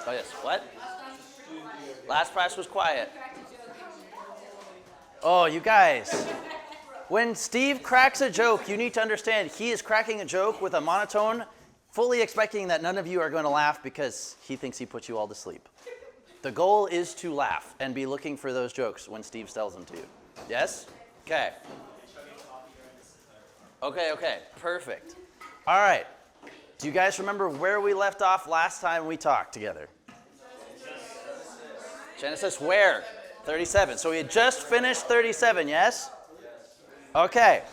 Oh, yes. What? Last prize was quiet. Oh, you guys. When Steve cracks a joke, you need to understand he is cracking a joke with a monotone, fully expecting that none of you are going to laugh because he thinks he put you all to sleep. The goal is to laugh and be looking for those jokes when Steve tells them to you. Yes? Okay. Okay. Perfect. All right. Do you guys remember where we left off last time we talked together? Genesis where? 37. So we had just finished 37, yes? Okay.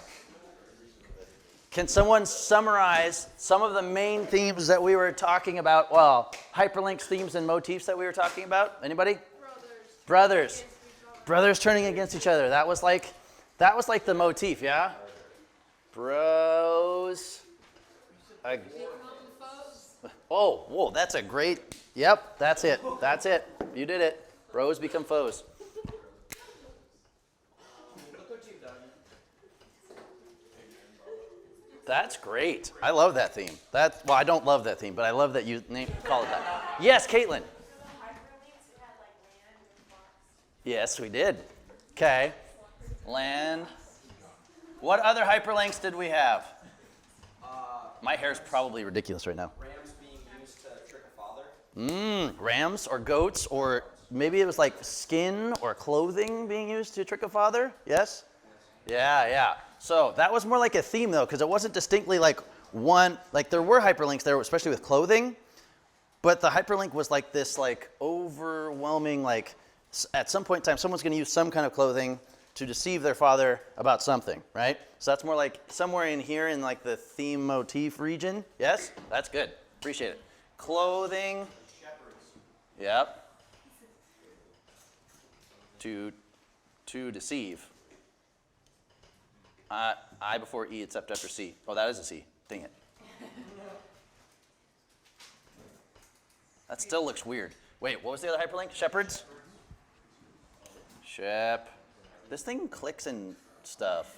Can someone summarize some of the main themes that we were talking about? Well, hyperlinks, themes, and motifs that we were talking about. Anybody? Brothers. Brothers turning against each other. That was like the motif, yeah? Bros. Oh, whoa, that's a great. Yep, that's it. You did it. Bros become foes. That's great. I love that theme. Well, I don't love that theme, but I love that you call it that. Yes, Caitlin. Yes, we did. Okay. Land. What other hyperlinks did we have? My hair's probably ridiculous right now. Rams being used to trick a father. Rams or goats, or maybe it was like skin or clothing being used to trick a father. Yes? Yeah. So that was more like a theme, though, because it wasn't distinctly like one. Like there were hyperlinks there, especially with clothing, but the hyperlink was like this, like overwhelming. Like at some point in time, someone's going to use some kind of clothing to deceive their father about something, right? So that's more like somewhere in here in like the theme motif region. Yes, that's good. Appreciate it. Clothing. Shepherds. Yep. To deceive. I before E except after C. Oh, that is a C. Dang it. That still looks weird. Wait, what was the other hyperlink? Shepherds? This thing clicks and stuff.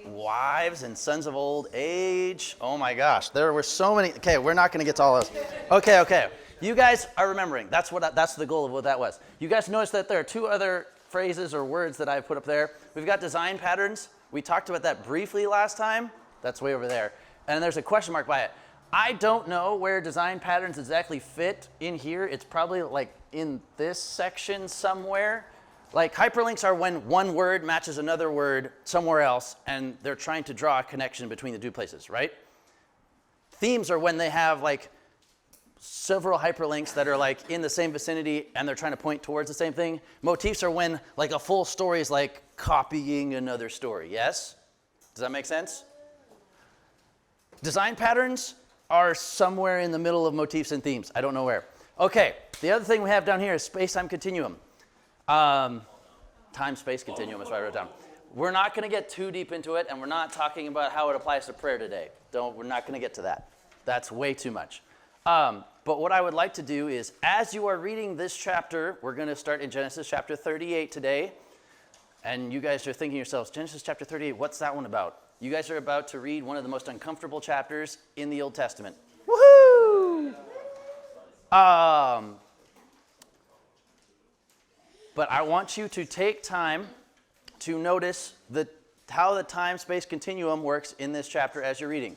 Wives and sons of old age. Oh my gosh, there were so many. Okay, we're not going to get to all those. Okay. You guys are remembering. That's the goal of what that was. You guys notice that there are two other phrases or words that I've put up there. We've got design patterns. We talked about that briefly last time. That's way over there. And there's a question mark by it. I don't know where design patterns exactly fit in here. It's probably like in this section somewhere. Like hyperlinks are when one word matches another word somewhere else, and they're trying to draw a connection between the two places, right? Themes are when they have like several hyperlinks that are like in the same vicinity and they're trying to point towards the same thing. Motifs are when like a full story is like copying another story. Yes? Does that make sense? Design patterns are somewhere in the middle of motifs and themes. I don't know where. Okay, the other thing we have down here is space-time continuum. Time-space continuum is what I wrote down. We're not going to get too deep into it, and we're not talking about how it applies to prayer today. We're not going to get to that. That's way too much. But what I would like to do is, as you are reading this chapter, we're going to start in Genesis chapter 38 today. And you guys are thinking to yourselves, Genesis chapter 38, what's that one about? You guys are about to read one of the most uncomfortable chapters in the Old Testament. Woohoo! But I want you to take time to notice how the time-space continuum works in this chapter as you're reading.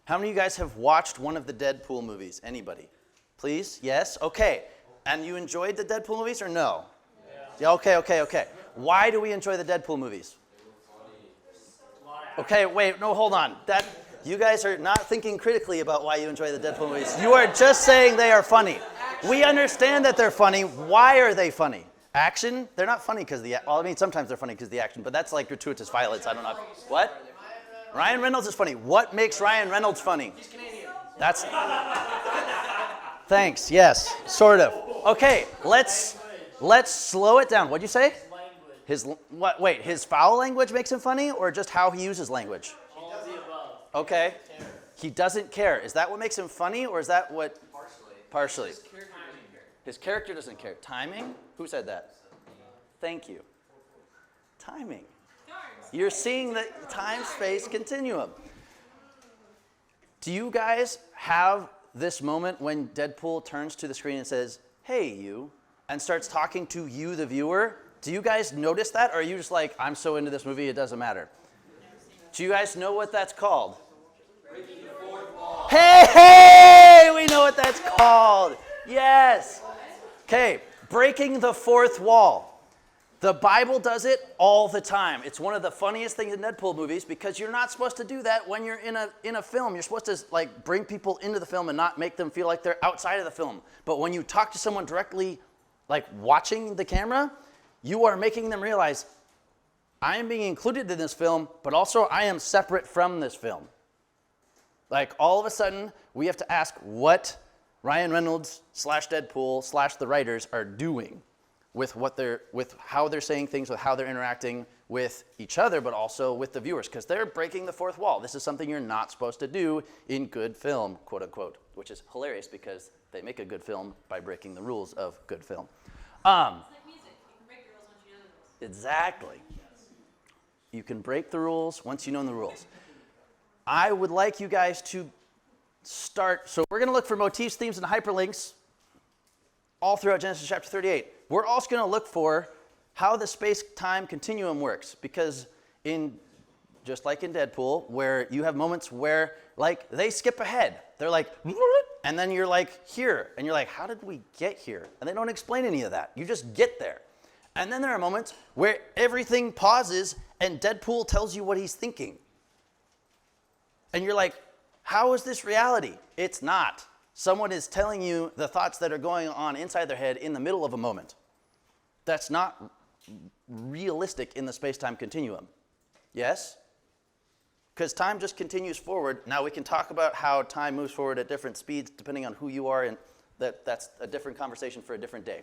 How many of you guys have watched one of the Deadpool movies? Anybody? Please? Yes? Okay. And you enjoyed the Deadpool movies or no? Yeah. Okay. Why do we enjoy the Deadpool movies? Okay, wait, no, hold on. You guys are not thinking critically about why you enjoy the Deadpool movies. You are just saying they are funny. We understand that they're funny. Why are they funny? Action? They're not funny because sometimes they're funny because of the action, but that's like gratuitous violence. I don't know. What? Ryan Reynolds is funny. What makes Ryan Reynolds funny? He's Canadian. Thanks. Yes, sort of. Okay, let's slow it down. What'd you say? His foul language makes him funny, or just how he uses language? All of the above. Okay. He doesn't care. Is that what makes him funny, or is that what? Partially. His character doesn't care. Timing? Who said that? Thank you. Timing. You're seeing the time-space continuum. Do you guys have this moment when Deadpool turns to the screen and says, "Hey, you," and starts talking to you, the viewer? Do you guys notice that, or are you just like, I'm so into this movie, it doesn't matter? Do you guys know what that's called? Breaking the fourth wall. Hey, we know what that's called. Yes. Okay, breaking the fourth wall. The Bible does it all the time. It's one of the funniest things in Deadpool movies because you're not supposed to do that when you're in a film. You're supposed to like bring people into the film and not make them feel like they're outside of the film. But when you talk to someone directly, like watching the camera, you are making them realize, I am being included in this film, but also I am separate from this film. Like all of a sudden, we have to ask what Ryan Reynolds / Deadpool / the writers are doing with how they're saying things, with how they're interacting with each other, but also with the viewers, because they're breaking the fourth wall. This is something you're not supposed to do in good film, quote unquote, which is hilarious because they make a good film by breaking the rules of good film. It's like music. You can break the rules once you know the rules. Exactly. You can break the rules once you know the rules. I would like you guys to start. So we're going to look for motifs, themes, and hyperlinks all throughout Genesis chapter 38. We're also going to look for how the space-time continuum works, because just like in Deadpool, where you have moments where like they skip ahead. They're like, and then you're like here, and you're like, how did we get here? And they don't explain any of that. You just get there. And then there are moments where everything pauses and Deadpool tells you what he's thinking. And you're like, how is this reality? It's not. Someone is telling you the thoughts that are going on inside their head in the middle of a moment. That's not realistic in the space-time continuum. Yes? Because time just continues forward. Now we can talk about how time moves forward at different speeds depending on who you are, and that's a different conversation for a different day.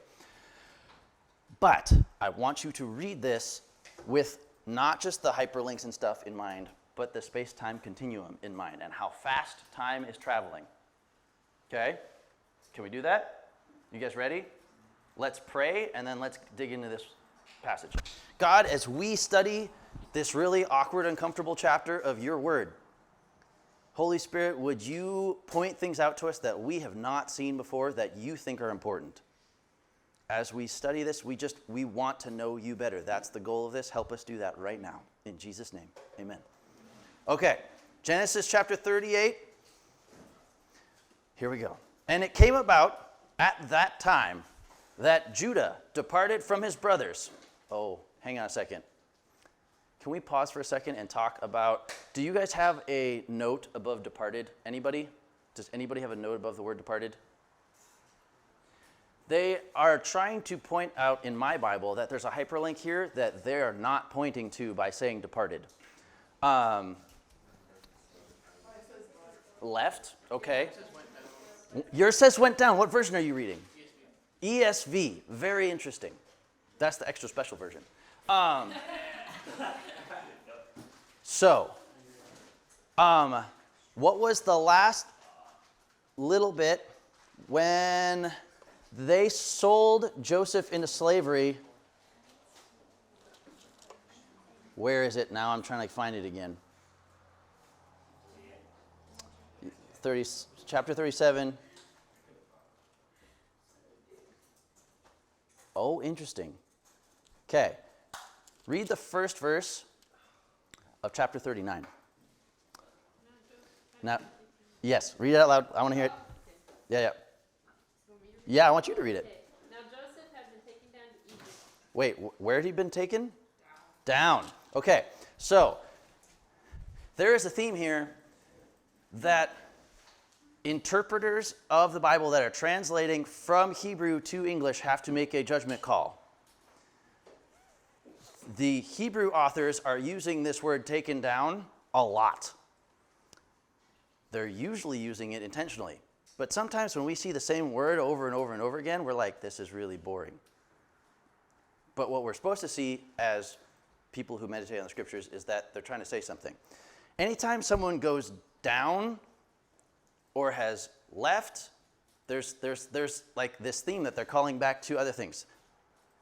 But I want you to read this with not just the hyperlinks and stuff in mind, but the space-time continuum in mind and how fast time is traveling. Okay? Can we do that? You guys ready? Let's pray, and then let's dig into this passage. God, as we study this really awkward, uncomfortable chapter of your word, Holy Spirit, would you point things out to us that we have not seen before that you think are important? As we study this, we want to know you better. That's the goal of this. Help us do that right now. In Jesus' name, amen. Okay, Genesis chapter 38. Here we go. And it came about at that time that Judah departed from his brothers. Oh, hang on a second. Can we pause for a second and talk about, do you guys have a note above departed? Anybody? Does anybody have a note above the word departed? They are trying to point out in my Bible that there's a hyperlink here that they are not pointing to by saying departed. Left? Okay. Yours says went down. What version are you reading? ESV. Very interesting. That's the extra special version. What was the last little bit when they sold Joseph into slavery? Where is it now? I'm trying to find it again. Chapter 37. Oh, interesting. Okay. Read the first verse of chapter 39. Now, yes, read it out loud. I want to hear it. Yeah. Yeah, I want you to read it. Okay. Now Joseph had been taken down to Egypt. Wait, where had he been taken? Down. Okay, so there is a theme here that interpreters of the Bible that are translating from Hebrew to English have to make a judgment call. The Hebrew authors are using this word taken down a lot. They're usually using it intentionally. But sometimes when we see the same word over and over and over again, we're like, this is really boring. But what we're supposed to see as people who meditate on the scriptures is that they're trying to say something. Anytime someone goes down or has left, there's like this theme that they're calling back to other things.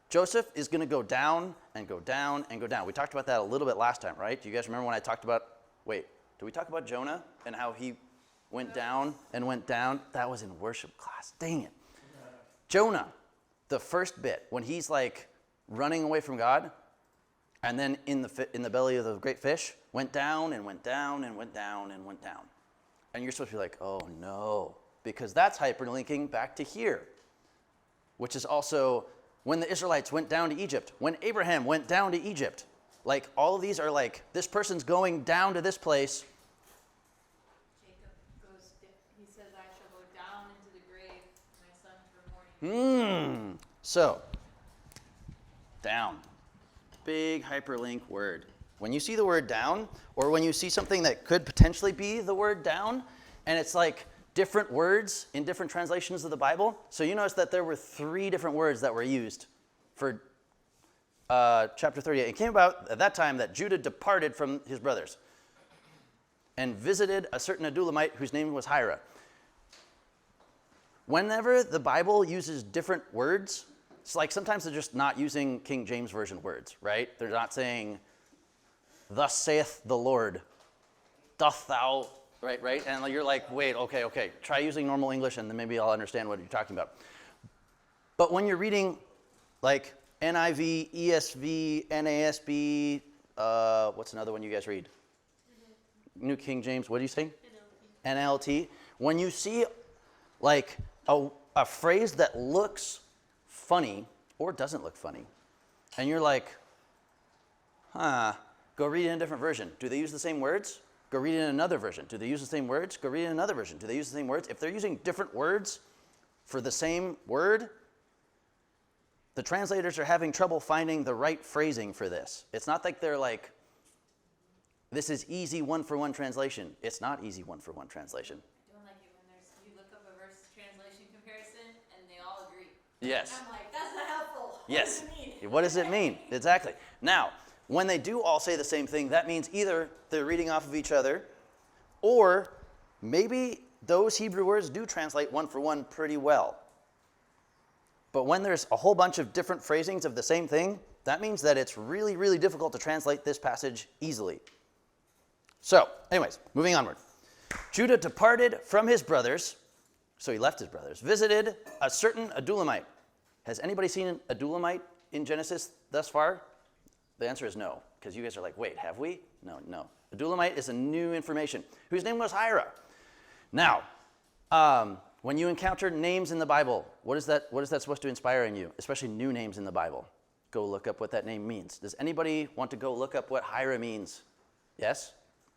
Joseph is going to go down and go down and go down. We talked about that a little bit last time, right? Do you guys remember when I talked about, did we talk about Jonah and how he went down and went down. That was in worship class. Dang it. Jonah, the first bit, when he's like running away from God, and then in the belly of the great fish, went down and went down and went down and went down. And you're supposed to be like, oh no, because that's hyperlinking back to here, which is also when the Israelites went down to Egypt, when Abraham went down to Egypt. Like, all of these are like, this person's going down to this place. Jacob goes, he says, I shall go down into the grave, my son, for mourning. So, down. Big hyperlink word. When you see the word down, or when you see something that could potentially be the word down, and it's like different words in different translations of the Bible. So you notice that there were 3 different words that were used for chapter 38. It came about at that time that Judah departed from his brothers and visited a certain Adullamite whose name was Hira. Whenever the Bible uses different words, it's like sometimes they're just not using King James Version words, right? They're not saying, thus saith the Lord, doth thou, right? And you're like, wait, okay, try using normal English and then maybe I'll understand what you're talking about. But when you're reading like NIV, ESV, NASB, what's another one you guys read? New King James, what do you say? NLT. When you see like a phrase that looks funny or doesn't look funny, and you're like, go read it in a different version. Do they use the same words? Go read it in another version. Do they use the same words? Go read it in another version. Do they use the same words? If they're using different words for the same word, the translators are having trouble finding the right phrasing for this. It's not like they're like, this is easy one-for-one translation. It's not easy one-for-one translation. I don't like it when you look up a verse translation comparison and they all agree. Yes. I'm like, that's not helpful. Yes. What does it mean? What does it mean? Exactly. Now, when they do all say the same thing, that means either they're reading off of each other, or maybe those Hebrew words do translate one-for-one pretty well. But when there's a whole bunch of different phrasings of the same thing, that means that it's really, really difficult to translate this passage easily. So, anyways, moving onward. Judah departed from his brothers, so he left his brothers, visited a certain Adullamite. Has anybody seen an Adullamite in Genesis thus far? The answer is no, because you guys are like, wait, have we? No. Adullamite is a new information, whose name was Hira. Now, when you encounter names in the Bible, what is that supposed to inspire in you, especially new names in the Bible? Go look up what that name means. Does anybody want to go look up what Hira means? Yes?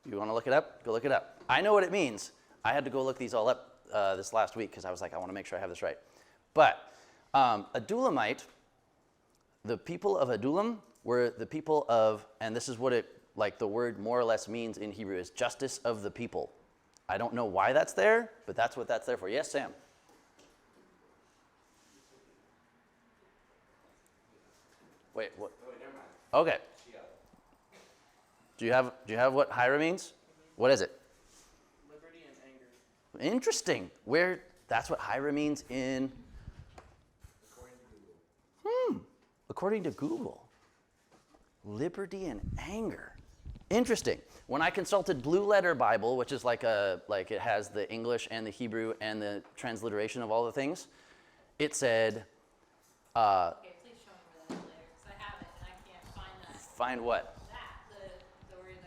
You want to look it up? Go look it up. I know what it means. I had to go look these all up this last week because I was like, I want to make sure I have this right. But Adullamite, the people of Adullam were the people of, and this is what the word more or less means in Hebrew, is justice of the people. I don't know why that's there, but that's what that's there for. Yes, Sam? Wait, what? Oh, wait, never mind. Okay. Yeah. Do you have what Hira means? What is it? Liberty and anger. Interesting. That's what Hira means in? According to Google. Liberty and anger. Interesting. When I consulted Blue Letter Bible, which is like it has the English and the Hebrew and the transliteration of all the things, it said. Okay, please show me where that is later, because I have it and I can't find that. Find what? That, the word, the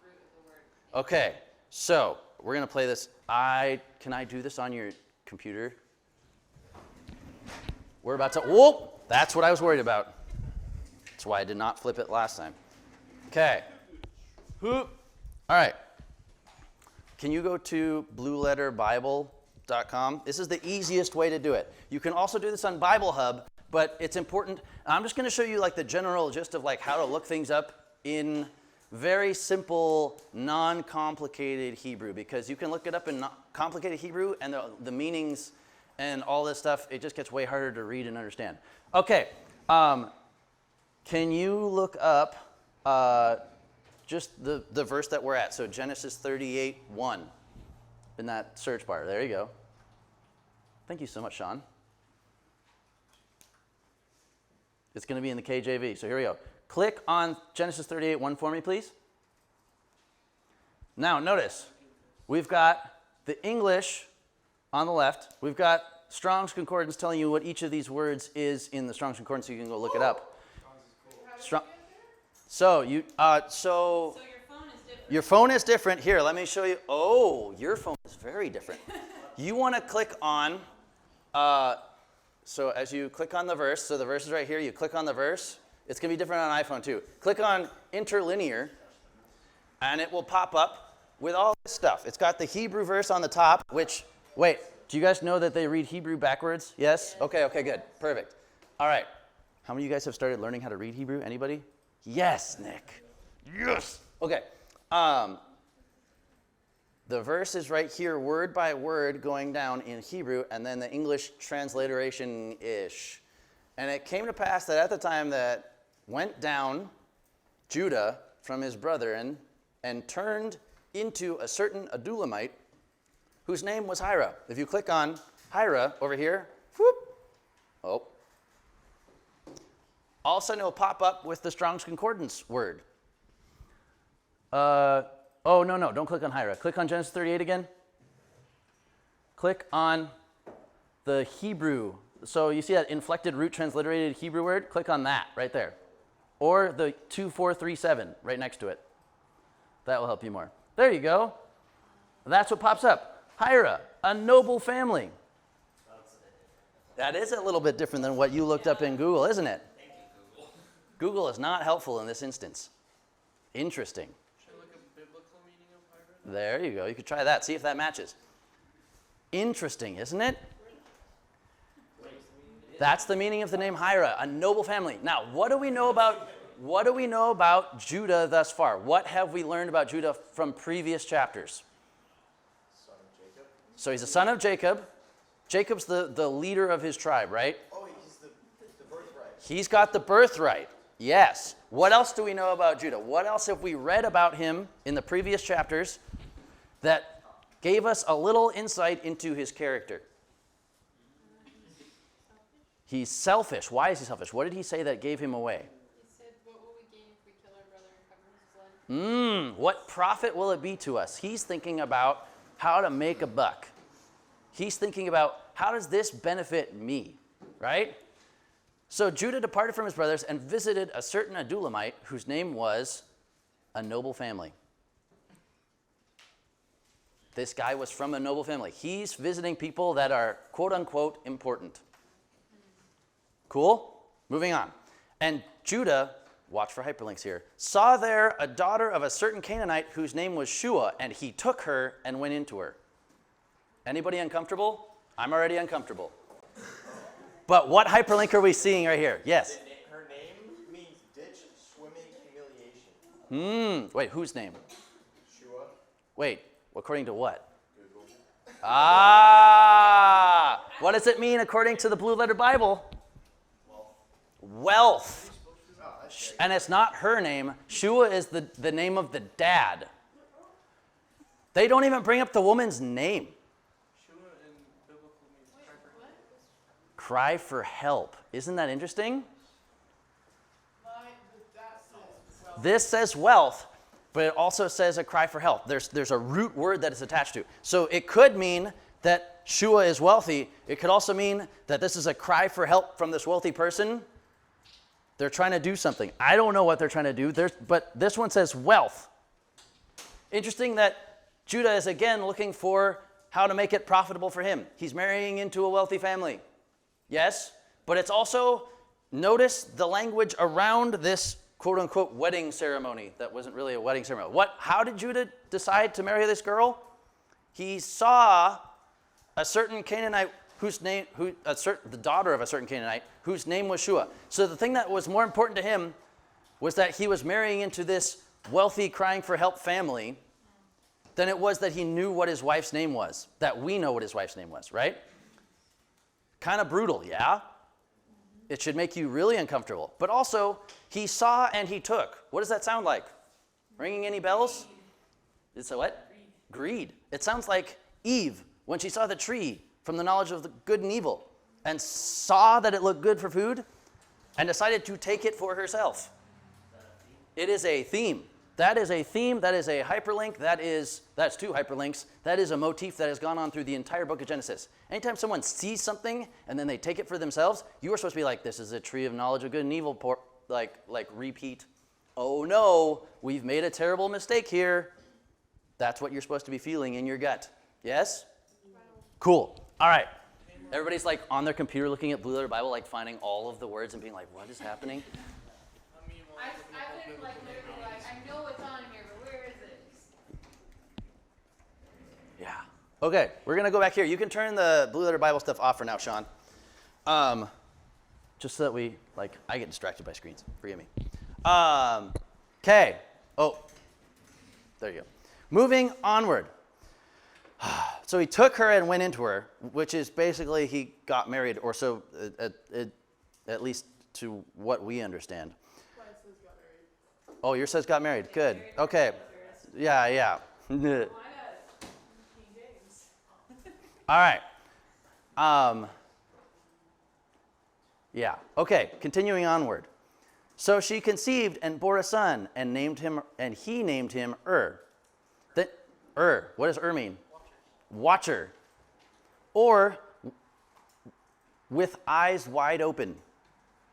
root of the word. Okay, so we're gonna play this. Can I do this on your computer? We're about to. Whoa! That's what I was worried about. That's why I did not flip it last time. Okay. All right. Can you go to blueletterbible.com? This is the easiest way to do it. You can also do this on Bible Hub, but it's important. I'm just going to show you like the general gist of like how to look things up in very simple, non-complicated Hebrew, because you can look it up in complicated Hebrew and the meanings and all this stuff, it just gets way harder to read and understand. Okay. Can you look up just the verse that we're at? So Genesis 38:1 in that search bar. There you go. Thank you so much, Sean. It's going to be in the KJV. So here we go. Click on Genesis 38:1 for me, please. Now, notice, we've got The English on the left, we've got Strong's Concordance telling you what each of these words is in the Strong's Concordance, so you can go look it up. Strong. So you So your phone is different. your phone is different. Here, let me show you. Oh, your phone is very different. You want to click on. So as you click on the verse, so the verse is right here. You click on the verse. It's going to be different on iPhone too. Click on interlinear, and it will pop up with all this stuff. It's got the Hebrew verse on the top, which, wait, do you guys know that they read Hebrew backwards? Yes? Okay, good. Perfect. All right. How many of you guys have started learning how to read Hebrew? Anybody? Yes, Nick. Yes. Okay. The verse is right here, word by word, going down in Hebrew, and then the English transliteration-ish. And it came to pass that at the time that went down Judah from his brethren and turned into a certain Adulamite whose name was Hira. If you click on Hira over here, whoop, oh. All of a sudden it will pop up with the Strong's Concordance word. Oh, no, don't click on Hira. Click on Genesis 38 again. Click on the Hebrew. So you see that inflected root transliterated Hebrew word? Click on that right there. Or the 2437 right next to it. That will help you more. There you go. That's what pops up. Hira, a noble family. That is a little bit different than what you looked up in Google, isn't it? Thank you, Google. Google is not helpful in this instance. Interesting. Should I look up biblical meaning of Hyperlinks? There you go. You could try that. See if that matches. Interesting, isn't it? That's the meaning of the name Hira, a noble family. Now, what do we know about Judah thus far? What have we learned about Judah from previous chapters? Son of Jacob. So he's a son of Jacob. Jacob's the leader of his tribe, right? Oh, he's the birthright. He's got the birthright. Yes. What else do we know about Judah? What else have we read about him in the previous chapters that gave us a little insight into his character? He's selfish. Why is he selfish? What did he say that gave him away? He said, what will we gain if we kill our brother and cover his blood? What profit will it be to us? He's thinking about how to make a buck. He's thinking about how does this benefit me, right? So Judah departed from his brothers and visited a certain Adulamite whose name was a noble family. This guy was from a noble family. He's visiting people that are quote unquote important. Cool? Moving on. And Judah, watch for hyperlinks here, saw there a daughter of a certain Canaanite whose name was Shua, and he took her and went into her. Anybody uncomfortable? I'm already uncomfortable. But what hyperlink are we seeing right here? Yes? Her name means ditch swimming humiliation. Wait, whose name? Shua. Wait, according to what? Google. What does it mean according to the Blue Letter Bible? Wealth. And it's not her name. Shua is the name of the dad. They don't even bring up the woman's name. Shua in biblical means Cry for help. Isn't that interesting? This says wealth, but it also says a cry for help. There's a root word that it's attached to. So it could mean that Shua is wealthy. It could also mean that this is a cry for help from this wealthy person. They're trying to do something. I don't know what they're trying to do, but this one says wealth. Interesting that Judah is again looking for how to make it profitable for him. He's marrying into a wealthy family. Yes, but it's also, notice the language around this quote-unquote wedding ceremony that wasn't really a wedding ceremony. How did Judah decide to marry this girl? He saw a certain Canaanite the daughter of a certain Canaanite whose name was Shua. So the thing that was more important to him was that he was marrying into this wealthy, crying for help family than it was that he knew what his wife's name was, that we know what his wife's name was, right? Kind of brutal, yeah? It should make you really uncomfortable. But also, he saw and he took. What does that sound like? Ringing any bells? It's a what? Greed. It sounds like Eve when she saw the tree from the knowledge of the good and evil and saw that it looked good for food and decided to take it for herself. It is a theme. That is a theme, that is a hyperlink, that's two hyperlinks. That is a motif that has gone on through the entire book of Genesis. Anytime someone sees something and then they take it for themselves, you are supposed to be like, this is a tree of knowledge of good and evil, like repeat. Oh no, we've made a terrible mistake here. That's what you're supposed to be feeling in your gut. Yes? Cool. All right. Everybody's like on their computer looking at Blue Letter Bible, like finding all of the words and being like, what is happening? I've been like literally like, I know it's on here, but where is it? Yeah. Okay, we're going to go back here. You can turn the Blue Letter Bible stuff off for now, Sean. Just so that I get distracted by screens. Forgive me. Okay. Oh, there you go. Moving onward. So he took her and went into her, which is basically he got married, or so at least to what we understand. Oh, yours says got married. Good. Okay. Yeah. Well, I got King James. All right. Yeah. Okay. Continuing onward. So she conceived and bore a son and he named him What does mean? Watcher. Or with eyes wide open.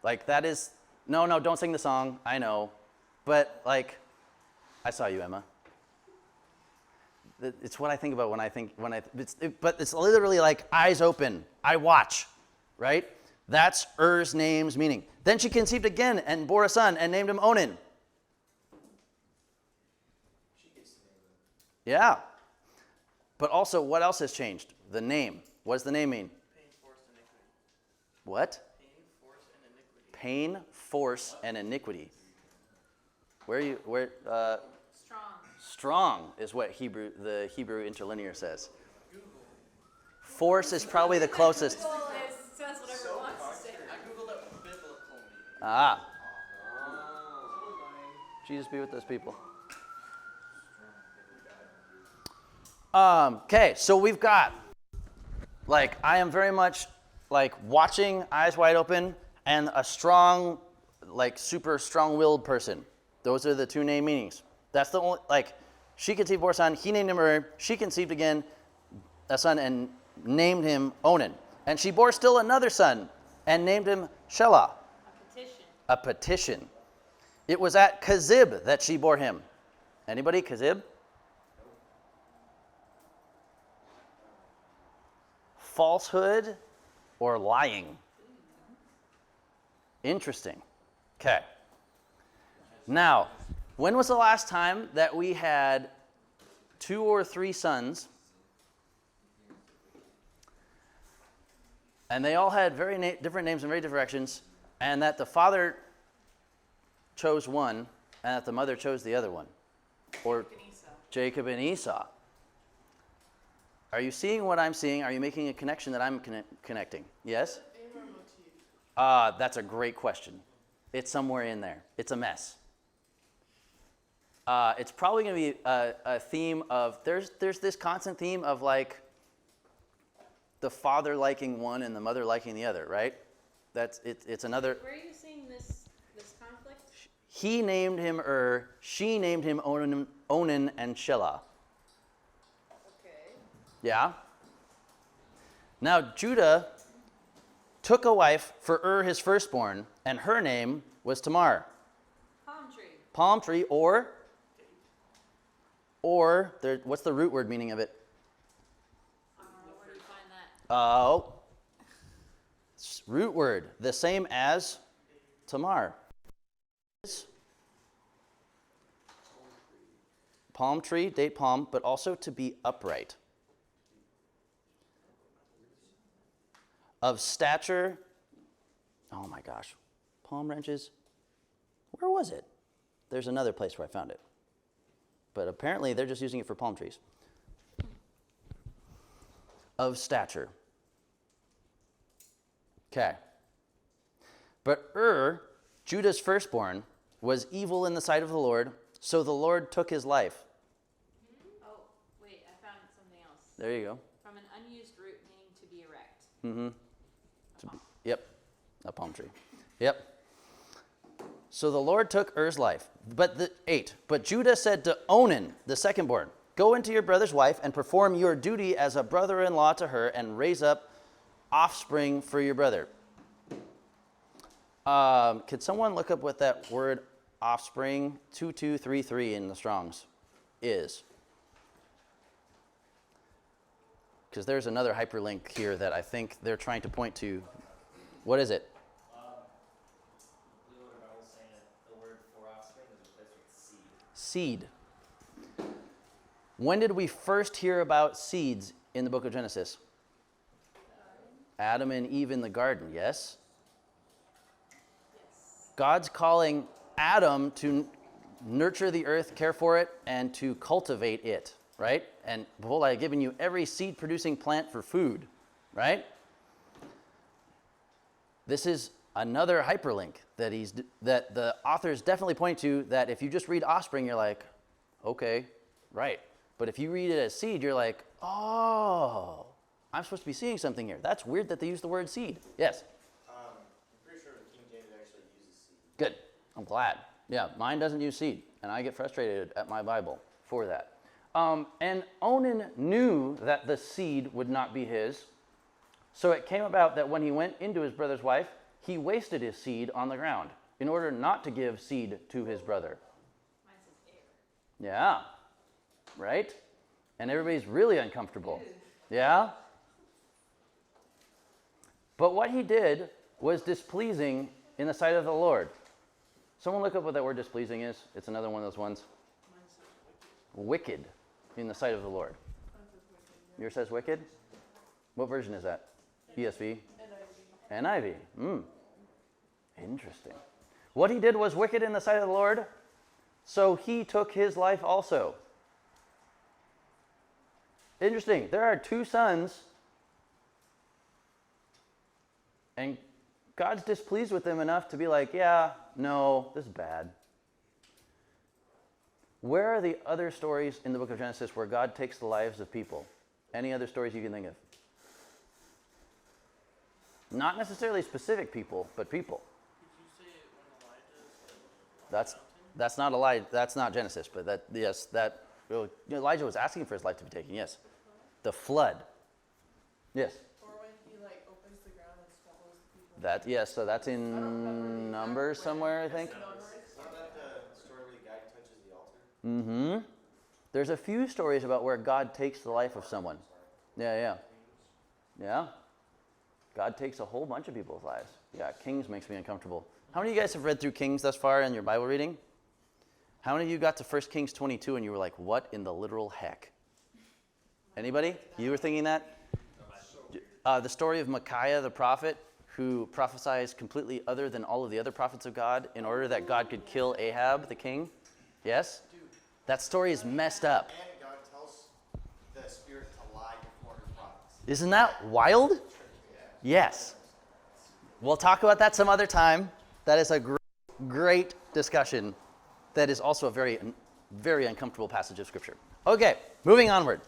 Like that is, no, don't sing the song. I know. But like, I saw you, Emma. It's what I think about but it's literally like eyes open. I watch, right? That's name's meaning. Then she conceived again and bore a son and named him Onan. Yeah. But also, what else has changed? The name. What does the name mean? Pain, force, and iniquity. What? Pain, force, and iniquity. Pain, force, and iniquity. Strong. Strong is what the Hebrew interlinear says. Force is probably the closest. Google says whatever it wants to say. I googled up biblical meaning. Ah. Jesus be with those people. Okay, so we've got, I am very much, watching, eyes wide open, and a strong, super strong-willed person. Those are the two name meanings. That's the only, she conceived bore a son, he named him she conceived again a son and named him Onan. And she bore still another son and named him Shelah. A petition. It was at Kazib that she bore him. Anybody, Kazib? Falsehood or lying? Interesting. Okay. Now, when was the last time that we had 2 or 3 sons and they all had very different names and very different directions, and that the father chose one and that the mother chose the other one? Or Jacob and Esau. Are you seeing what I'm seeing? Are you making a connection that I'm connecting? Yes? That's a great question. It's somewhere in there. It's a mess. It's probably going to be a theme of, there's this constant theme of the father liking one and the mother liking the other, right? It's another. Where are you seeing this conflict? He named him she named him Onan and Shelah. Yeah? Now, Judah took a wife for his firstborn, and her name was Tamar. Palm tree, or what's the root word meaning of it? Where do you find that? Root word, the same as Tamar. Palm tree, date palm, but also to be upright. Of stature, oh my gosh, palm branches, where was it? There's another place where I found it. But apparently they're just using it for palm trees. Of stature. Okay. But Judah's firstborn, was evil in the sight of the Lord, so the Lord took his life. Oh, wait, I found something else. There you go. From an unused root meaning to be erect. Mm-hmm. Yep, a palm tree. Yep. So the Lord took Er's life. But Judah said to Onan, the secondborn, go into your brother's wife and perform your duty as a brother-in-law to her and raise up offspring for your brother. Could someone look up what that word offspring 2233 in the Strong's is? Because there's another hyperlink here that I think they're trying to point to. What is it? The older Bible is saying that the word for offspring is replaced with seed. Seed. When did we first hear about seeds in the book of Genesis? Adam and Eve in the garden, yes? God's calling Adam to nurture the earth, care for it, and to cultivate it, right? And behold, I have given you every seed-producing plant for food, right? This is another hyperlink that the authors definitely point to, that if you just read offspring, you're like, okay, right. But if you read it as seed, you're like, oh, I'm supposed to be seeing something here. That's weird that they use the word seed. Yes? I'm pretty sure King James actually uses seed. Good. I'm glad. Yeah, mine doesn't use seed, and I get frustrated at my Bible for that. And Onan knew that the seed would not be his, so it came about that when he went into his brother's wife, he wasted his seed on the ground in order not to give seed to his brother. Mine says air. Yeah, right? And everybody's really uncomfortable. Yeah? But what he did was displeasing in the sight of the Lord. Someone look up what that word displeasing is. It's another one of those ones. Wicked in the sight of the Lord. Yours says wicked? What version is that? ESV? NIV. Interesting. What he did was wicked in the sight of the Lord, so he took his life also. Interesting. There are two sons, and God's displeased with them enough to be like, yeah, no, this is bad. Where are the other stories in the book of Genesis where God takes the lives of people? Any other stories you can think of? Not necessarily specific people, but people. Did you say when Elijah? That's not Elijah. That's not Genesis, but Elijah was asking for his life to be taken. Yes, the flood. Yes. Or when he opens the ground and swallows the people. Yes. So that's in Numbers somewhere, I think. Isn't that the story where the guy touches the altar? Mm-hmm. There's a few stories about where God takes the life of someone. Yeah. God takes a whole bunch of people's lives. Yeah, Kings makes me uncomfortable. How many of you guys have read through Kings thus far in your Bible reading? How many of you got to 1 Kings 22 and you were like, what in the literal heck? Anybody? You were thinking that? The story of Micaiah the prophet, who prophesies completely other than all of the other prophets of God in order that God could kill Ahab, the king. Yes? That story is messed up. And God tells the spirit to lie before his prophets. Isn't that wild? Yes. We'll talk about that some other time. That is a great discussion. That is also a very, very uncomfortable passage of Scripture. Okay, moving onward.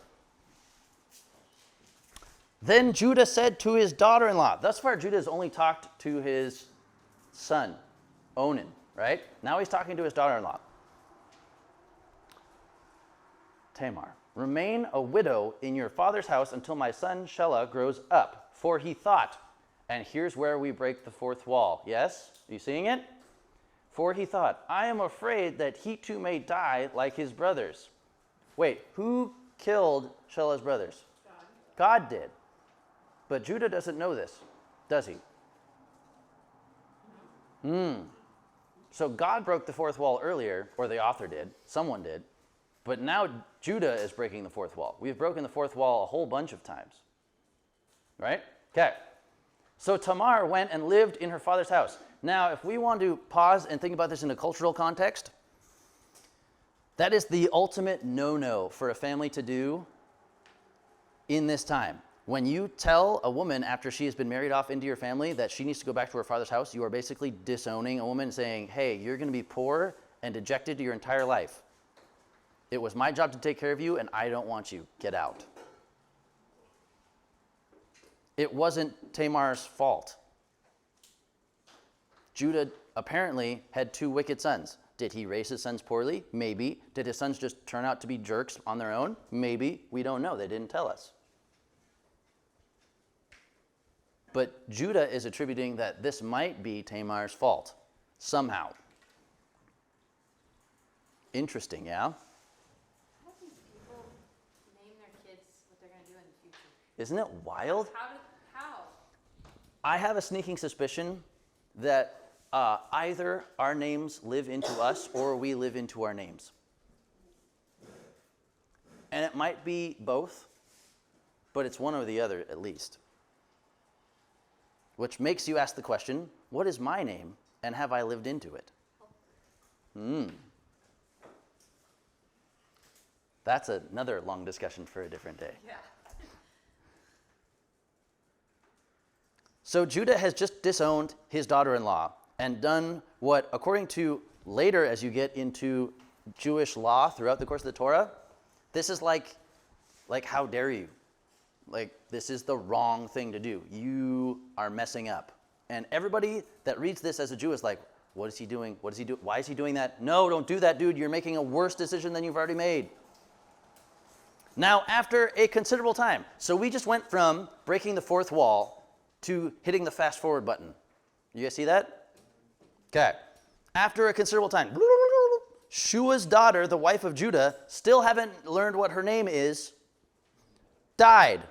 Then Judah said to his daughter-in-law. Thus far, Judah has only talked to his son, Onan, right? Now he's talking to his daughter-in-law, Tamar. Remain a widow in your father's house until my son Shelah grows up. For he thought, and here's where we break the fourth wall. Yes? Are you seeing it? For he thought, I am afraid that he too may die like his brothers. Wait, who killed Shelah's brothers? God did. But Judah doesn't know this, does he? So God broke the fourth wall earlier, or the author did. Someone did. But now Judah is breaking the fourth wall. We've broken the fourth wall a whole bunch of times. Right? Okay. So Tamar went and lived in her father's house. Now, if we want to pause and think about this in a cultural context, that is the ultimate no-no for a family to do in this time. When you tell a woman after she has been married off into your family that she needs to go back to her father's house, you are basically disowning a woman, saying, hey, you're going to be poor and dejected your entire life. It was my job to take care of you, and I don't want you. Get out. It wasn't Tamar's fault. apparently had 2 wicked sons. Did he raise his sons poorly? Maybe. Did his sons just turn out to be jerks on their own? Maybe. We don't know. They didn't tell us. But Judah is attributing that this might be Tamar's fault, somehow. Interesting, yeah? How do these people name their kids what they're going to do in the future? Isn't it wild? How? I have a sneaking suspicion that either our names live into us or we live into our names. And it might be both, but it's one or the other at least. Which makes you ask the question, what is my name and have I lived into it? That's another long discussion for a different day. Yeah. So Judah has just disowned his daughter-in-law and done what, according to later as you get into Jewish law throughout the course of the Torah, this is like how dare you? Like, this is the wrong thing to do. You are messing up. And everybody that reads this as a Jew is like, what is he doing? What is he doing? Why is he doing that? No, don't do that, dude. You're making a worse decision than you've already made. Now, after a considerable time, so we just went from breaking the fourth wall to hitting the fast forward button. You guys see that? Okay. After a considerable time, Shua's daughter, the wife of Judah, still haven't learned what her name is, died.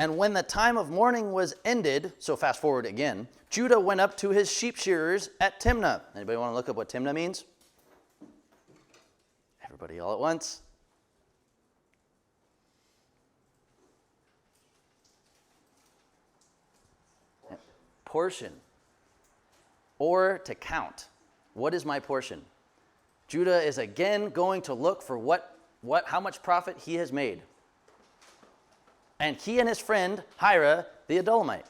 And when the time of mourning was ended, so fast forward again, Judah went up to his sheep shearers at Timnah. Anybody want to look up what Timnah means? Everybody all at once. Portion. Or to count. What is my portion? Judah is again going to look for how much profit he has made. And he and his friend Hira the Adullamite.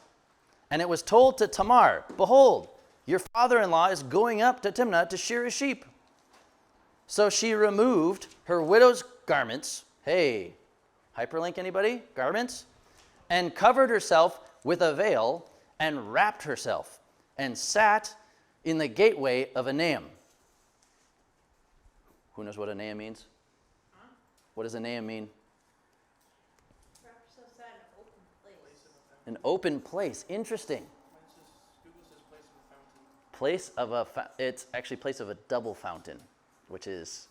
And it was told to Tamar, behold, your father-in-law is going up to Timnah to shear his sheep. So she removed her widow's garments. Hey, hyperlink anybody? Garments? And covered herself with a veil and wrapped herself and sat in the gateway of Enaim. Who knows what Enaim means? What does Enaim mean? An open place. Interesting. It's actually place of a double fountain, which is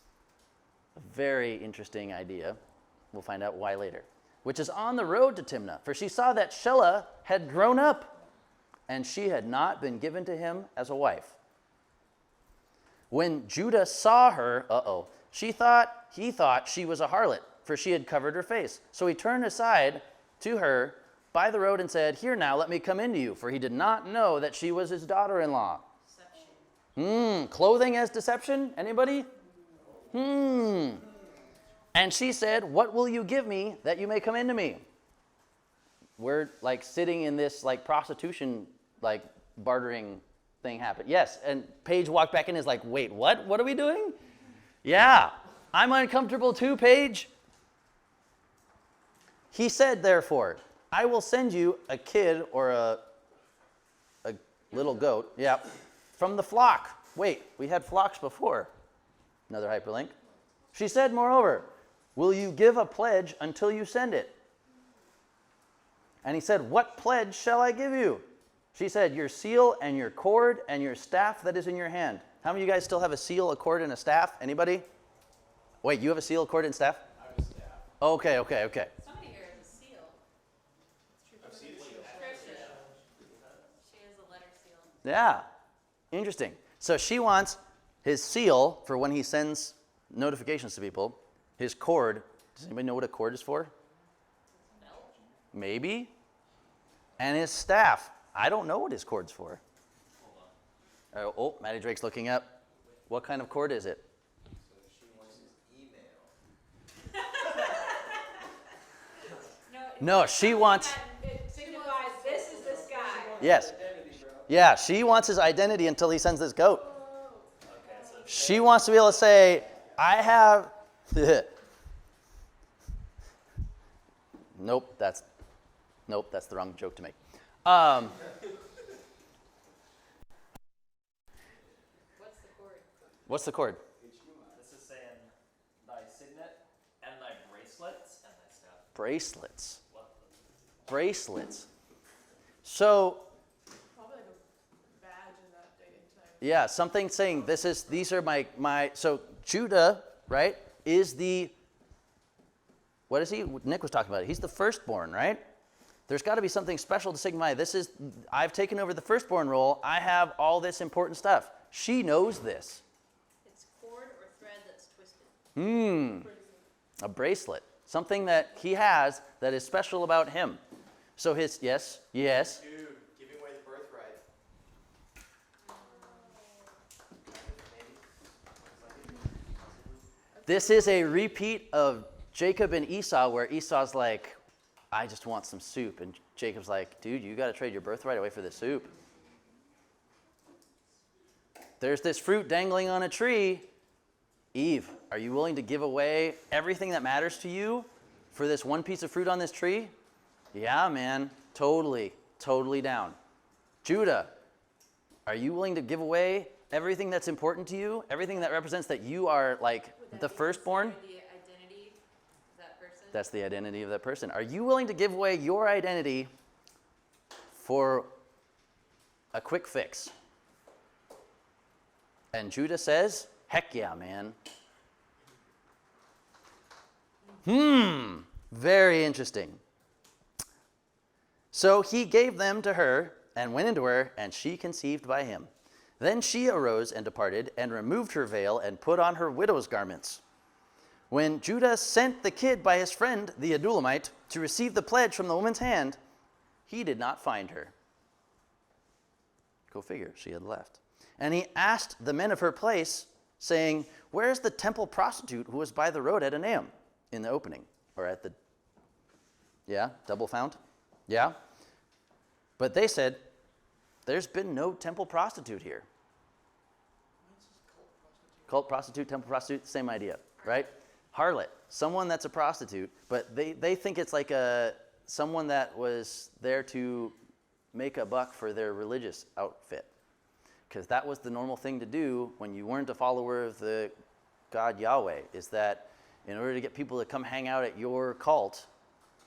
a very interesting idea. We'll find out why later. Which is on the road to Timnah. For she saw that Shelah had grown up, and she had not been given to him as a wife. When Judah saw her, he thought she was a harlot, for she had covered her face. So he turned aside to her by the road and said, here now, let me come into you, for he did not know that she was his daughter-in-law. Deception. Clothing as deception? Anybody? And she said, what will you give me that you may come into me? We're like sitting in this like prostitution, like bartering thing happened. Yes, and Paige walked back in and is like, wait, what? What are we doing? Yeah, I'm uncomfortable too, Paige. He said, therefore, I will send you a kid or a little goat, from the flock. Wait, we had flocks before. Another hyperlink. She said, moreover, will you give a pledge until you send it? And he said, what pledge shall I give you? She said, your seal and your cord and your staff that is in your hand. How many of you guys still have a seal, a cord, and a staff? Anybody? Wait, you have a seal, a cord, and staff? I have a staff. Okay. Somebody here has a seal. I've seen it. Trisha. She has a letter seal. Yeah, interesting. So she wants his seal for when he sends notifications to people. His cord. Does anybody know what a cord is for? Belt? Maybe. And his staff. I don't know what his cord's for. Maddie Drake's looking up. What kind of cord is it? So she wants his email. No, she wants... It signifies this is this guy. Yes. Yeah, she wants his identity until he sends this goat. She wants to be able to say, I have... Nope, that's the wrong joke to make. What's the cord? This is saying thy signet and thy bracelets and thy staff. Bracelets. What? Bracelets. So, Probably like a badge in that day and time. yeah, something saying these are my so Judah, right, is the, what is he? Nick was talking about it. He's the firstborn, right? There's got to be something special to signify I've taken over the firstborn role. I have all this important stuff. She knows this. It's cord or thread that's twisted. A bracelet. Something that he has that is special about him. So yes. Dude, giving away the birthright. This is a repeat of Jacob and Esau, where Esau's like, I just want some soup. And Jacob's like, dude, you got to trade your birthright away for the soup. There's this fruit dangling on a tree. Eve, are you willing to give away everything that matters to you for this one piece of fruit on this tree? Yeah, man, totally down. Judah, are you willing to give away everything that's important to you? Everything that represents that you are like Would the that be firstborn? considered the identity of that person? That's the identity of that person. Are you willing to give away your identity for a quick fix? And Judah says, heck yeah, man. Very interesting. So he gave them to her and went into her, and she conceived by him. Then she arose and departed and removed her veil and put on her widow's garments. When Judah sent the kid by his friend, the Adullamite, to receive the pledge from the woman's hand, he did not find her. Go figure, she had left. And he asked the men of her place, saying, where is the temple prostitute who was by the road at Enaim? In the opening, or at the, yeah, double found? Yeah. But they said, there's been no temple prostitute here. Cult prostitute, temple prostitute, same idea, right? Harlot, someone that's a prostitute, but they think it's like someone that was there to make a buck for their religious outfit. Because that was the normal thing to do when you weren't a follower of the God Yahweh, is that in order to get people to come hang out at your cult,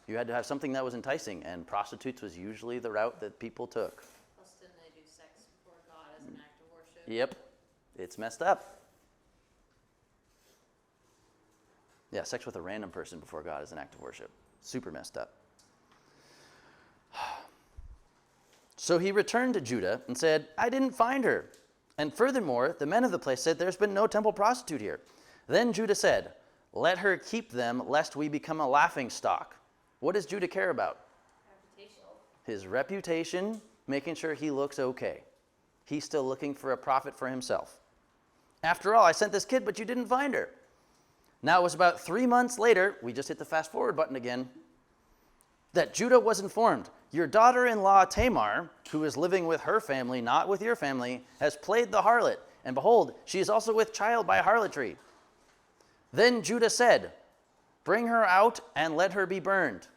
you had to have something that was enticing, and prostitutes was usually the route that people took. Plus, didn't they do sex before God as an act of worship? Yep, it's messed up. Yeah, sex with a random person before God is an act of worship. Super messed up. So he returned to Judah and said, I didn't find her. And furthermore, the men of the place said, there's been no temple prostitute here. Then Judah said, let her keep them, lest we become a laughingstock. What does Judah care about? Reputation. His reputation, making sure he looks okay. He's still looking for a profit for himself. After all, I sent this kid, but you didn't find her. Now it was about 3 months later, we just hit the fast forward button again, that Judah was informed, your daughter-in-law Tamar, who is living with her family, not with your family, has played the harlot, and behold, she is also with child by harlotry. Then Judah said, bring her out and let her be burned.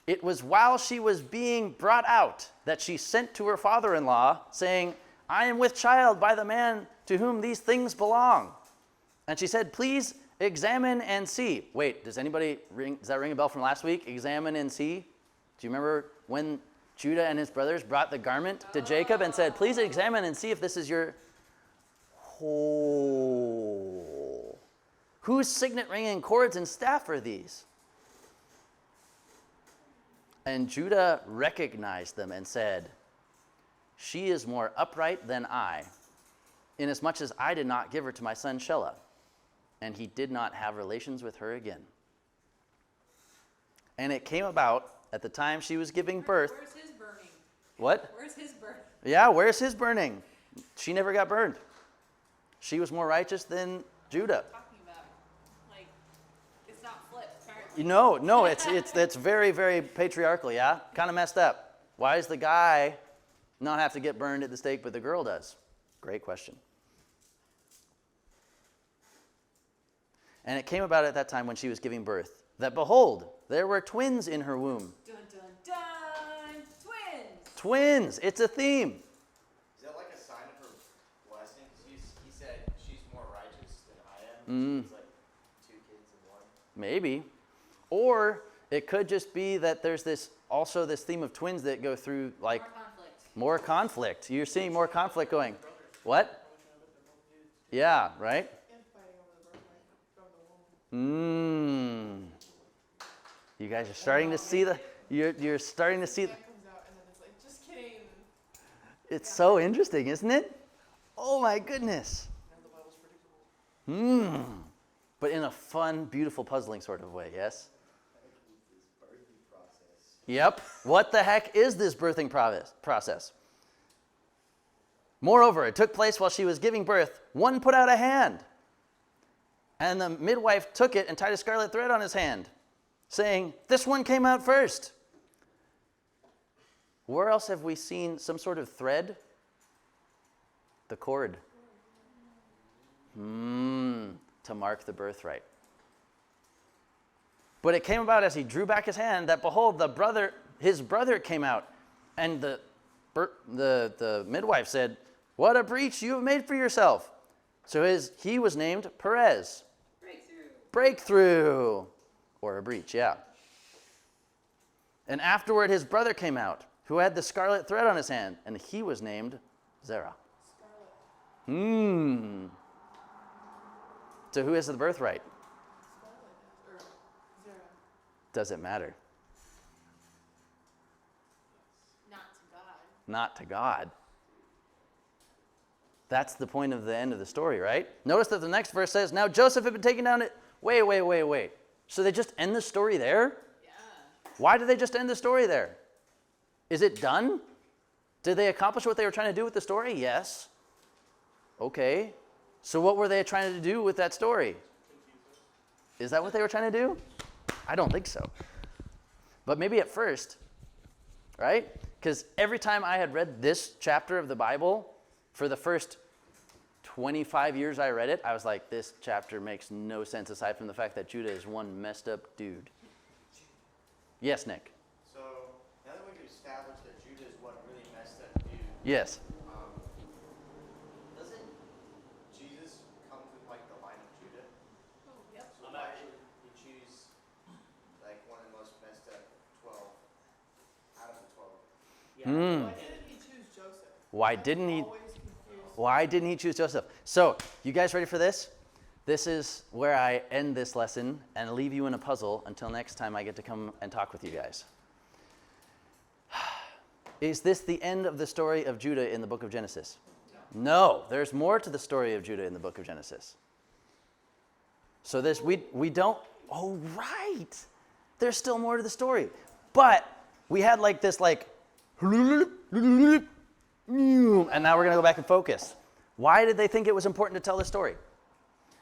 It was while she was being brought out that she sent to her father-in-law, saying, I am with child by the man to whom these things belong. And she said, please examine and see. Wait, does that ring a bell from last week? Examine and see? Do you remember when Judah and his brothers brought the garment to Jacob and said, please examine and see if this is your whole. Whose signet ring and cords and staff are these? And Judah recognized them and said, she is more upright than I, inasmuch as I did not give her to my son Shelah, and he did not have relations with her again. And it came about at the time she was giving birth. Where's his burning? What? Where's his burning? Yeah, where's his burning? She never got burned. She was more righteous than Judah. Talking about, like, it's not flipped, apparently. No, it's very, very patriarchal, yeah? Kind of messed up. Why does the guy not have to get burned at the stake, but the girl does? Great question. And it came about at that time when she was giving birth, that behold, there were twins in her womb. Dun, dun, Twins. It's a theme. Is that like a sign of her blessing? 'Cause he said she's more righteous than I am. It's like 2 kids in one. Maybe. Or it could just be that there's this theme of twins that go through like More conflict. more conflict. You're seeing more conflict going. What? Yeah, right? And fighting over the birthright from the woman. You guys are starting to see you're starting to see That comes out and then it's like, just kidding. it's so interesting, isn't it? Oh my goodness. And the Bible's predictable. But in a fun, beautiful, puzzling sort of way, yes? Yep. What the heck is this birthing process? Moreover, it took place while she was giving birth. One put out a hand, and the midwife took it and tied a scarlet thread on his hand, saying, "This one came out first." Where else have we seen some sort of thread? The cord. To mark the birthright. But it came about as he drew back his hand that, behold, his brother came out. And the midwife said, "What a breach you have made for yourself." So he was named Perez. Breakthrough. Or a breach, yeah. And afterward his brother came out, who had the scarlet thread on his hand, and he was named Zerah. So who has the birthright? Or Zara. Does it matter? Not to God. Not to God. That's the point of the end of the story, right? Notice that the next verse says, "Now Joseph had been taken down to..." Wait. So they just end the story there? Yeah. Why did they just end the story there? Is it done? Did they accomplish what they were trying to do with the story? Yes. Okay. So what were they trying to do with that story? Is that what they were trying to do? I don't think so. But maybe at first, right? Because every time I had read this chapter of the Bible, for the first 25 years I read it, I was like, this chapter makes no sense aside from the fact that Judah is one messed up dude. Yes, Nick? So, now that we've established that Judah is one really messed up dude, Yes. doesn't Jesus come from like the line of Judah? Yep. So why did he choose like one of the most messed up 12 out of the 12? Yeah. Why didn't he choose Joseph? Why didn't he? Always confused. Why didn't he choose Joseph? So, you guys ready for this? This is where I end this lesson and leave you in a puzzle until next time I get to come and talk with you guys. Is this the end of the story of Judah in the book of Genesis? No, there's more to the story of Judah in the book of Genesis. So we don't, oh right, there's still more to the story. But we had like this and now we're going to go back and focus. Why did they think it was important to tell this story?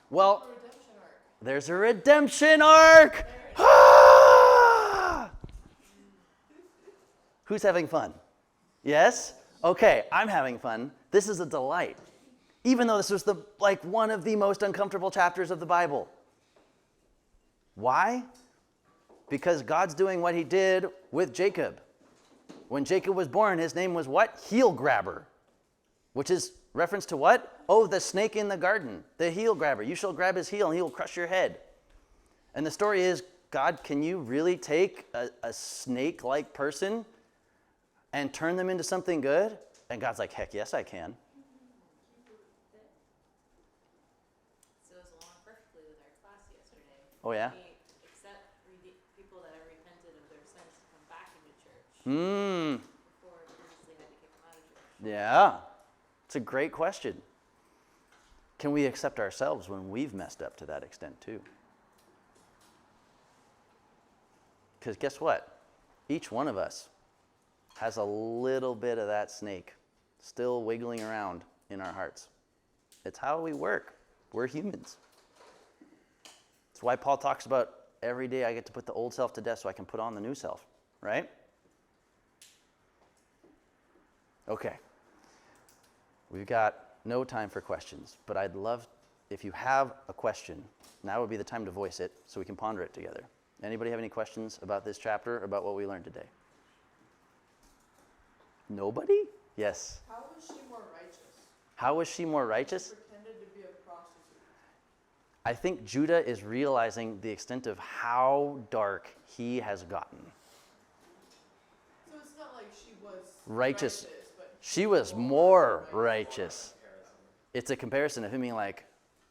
Well, A redemption arc. there's a redemption arc. Ah! Who's having fun? Yes? Okay, I'm having fun. This is a delight. Even though this was one of the most uncomfortable chapters of the Bible. Why? Because God's doing what he did with Jacob. When Jacob was born, his name was what? Heel grabber. Which is reference to what? Oh, the snake in the garden, the heel grabber. You shall grab his heel and he will crush your head. And the story is, God, can you really take a snake-like person and turn them into something good? And God's like, heck yes, I can. So it was along perfectly with our class yesterday. Oh, yeah? We accept people that have repented of their sins to come back into church. Before previously had to kick them out of church. Yeah. It's a great question. Can we accept ourselves when we've messed up to that extent too? Because guess what? Each one of us has a little bit of that snake still wiggling around in our hearts. It's how we work. We're humans. That's why Paul talks about every day I get to put the old self to death so I can put on the new self, right? Okay. We've got no time for questions, but I'd love, if you have a question, now would be the time to voice it so we can ponder it together. Anybody have any questions about this chapter or about what we learned today? Nobody? Yes. How was she more righteous? How was she more righteous? Pretended to be a prostitute. I think Judah is realizing the extent of how dark he has gotten. So it's not like she was Righteous. but She was more righteous. It's a comparison of him being like,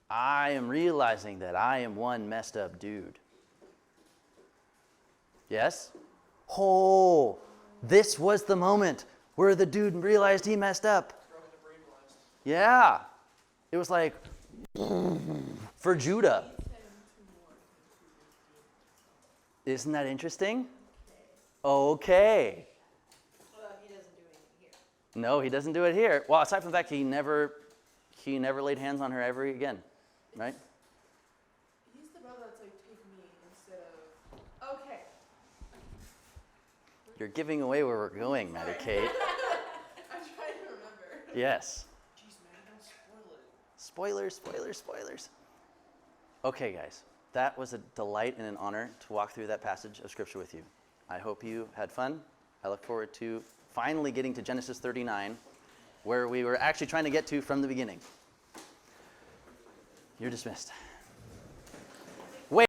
I am realizing that I am one messed up dude. Yes? Oh, this was the moment where the dude realized he messed up. Yeah. It was like, for Judah. Isn't that interesting? Okay. Well, he doesn't do anything here. No, he doesn't do it here. Well, aside from the fact he never laid hands on her ever again, right? he's the brother that's like, take me instead of, okay. You're giving away where we're going, Maddie Kate. I'm trying to remember. Yes. Jeez, man, don't spoil it. Spoilers, spoilers, spoilers. Okay, guys. That was a delight and an honor to walk through that passage of Scripture with you. I hope you had fun. I look forward to finally getting to Genesis 39, where we were actually trying to get to from the beginning. You're dismissed.